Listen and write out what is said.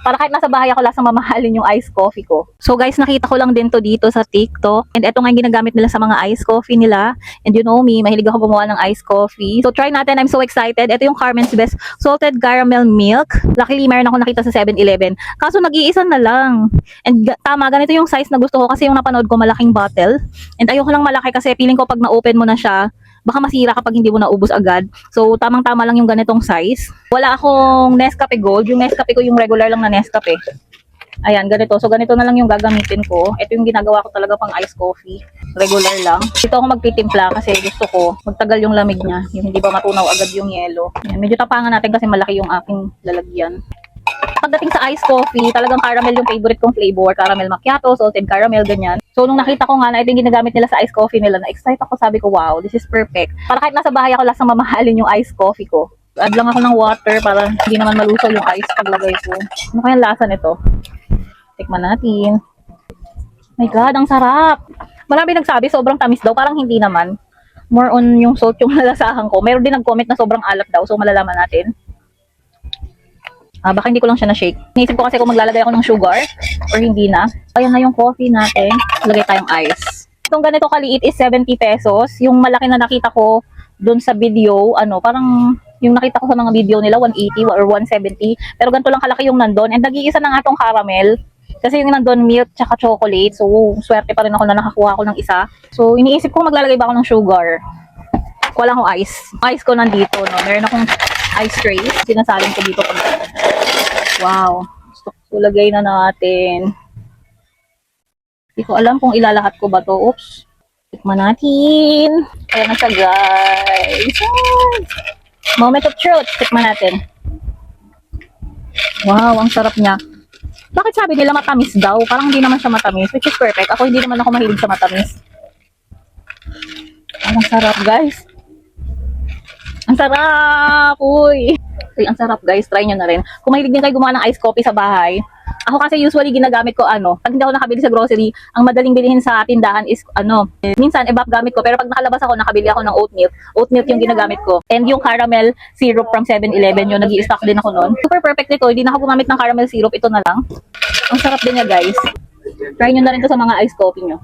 Para kahit nasa bahay ako, lasang mamahalin yung iced coffee ko. So guys, nakita ko lang din to dito sa TikTok. And ito nga yung ginagamit nila sa mga iced coffee nila. And you know me, mahilig ako gumawa ng iced coffee. So try natin, I'm so excited. Ito yung Carmen's Best Salted Caramel Milk. Luckily, meron ako nakita sa 7-Eleven. Kaso nag-iisa na lang. And tama, ganito yung size na gusto ko kasi yung napanood ko malaking bottle. And ayoko lang malaki kasi feeling ko pag na-open mo na siya, baka masira kapag hindi mo naubos agad. So, tamang-tama lang yung ganitong size. Wala akong Nescafe Gold. Yung Nescafe ko yung regular lang na Nescafe. Ayan, ganito. So, ganito na lang yung gagamitin ko. Ito yung ginagawa ko talaga pang iced coffee. Regular lang. Dito ako magtitimpla kasi gusto ko magtagal yung lamig niya. Yung hindi ba matunaw agad yung yelo. Ayan, medyo tapangan natin kasi malaki yung aking lalagyan. Pagdating sa iced coffee, talagang caramel yung favorite kong flavor. Caramel macchiato, salted caramel, ganyan. So, nung nakita ko nga na ito yung ginagamit nila sa iced coffee nila, na-excite ako, sabi ko, wow, this is perfect. Para kahit nasa bahay ako, lasang mamahalin yung iced coffee ko. Add lang ako ng water para hindi naman malusaw yung ice paglagay ko. Ano kaya lasa nito? Tikman natin. My God, ang sarap! Marami nagsabi, sobrang tamis daw. Parang hindi naman. More on yung salt yung nalasahan ko. Meron din nag-comment na sobrang alat daw. So, malalaman natin. Baka hindi ko lang siya na-shake. Naisip ko kasi kung maglalagay ako ng sugar or hindi na. Ayan na yung coffee natin. Lagay tayong ice. Itong ganito kaliit is 70 pesos. Yung malaki na nakita ko dun sa video, parang yung nakita ko sa mga video nila, 180 or 170. Pero ganito lang kalaki yung nandun. And nag-iisa na nga tong caramel. Kasi yung nandun, milk tsaka chocolate. So, swerte pa rin ako na nakakuha ko ng isa. So, iniisip ko maglalagay ba ako ng sugar. Wala akong ice. Ice ko nandito, no? Meron akong ice tray. Sinasalin ko dito pag wow. Gusto ko lagay na natin. Hindi ko alam kung ilalahat ko ba to. Oops. Tikman natin. Ayan na siya, guys. Moment of truth. Tikman natin. Wow, ang sarap niya. Bakit sabi nila matamis daw? Parang hindi naman siya matamis, which is perfect. Ako hindi naman ako mahilig sa matamis. Ang sarap, guys. Ang sarap! Uy! Okay, ang sarap, guys. Try nyo na rin. Kung mahilig din kayo gumawa ng iced coffee sa bahay, ako kasi usually ginagamit ko pag hindi ako nakabili sa grocery, ang madaling bilhin sa tindahan is minsan evap gamit ko, pero pag nakalabas ako, nakabili ako ng oat milk. Oat milk yung ginagamit ko. And yung caramel syrup from 7-Eleven, yun, nag-i-stock din ako noon. Super perfect nito. Hindi na ako gumamit ng caramel syrup. Ito na lang. Ang sarap din niya, guys. Try nyo na rin to sa mga iced coffee nyo.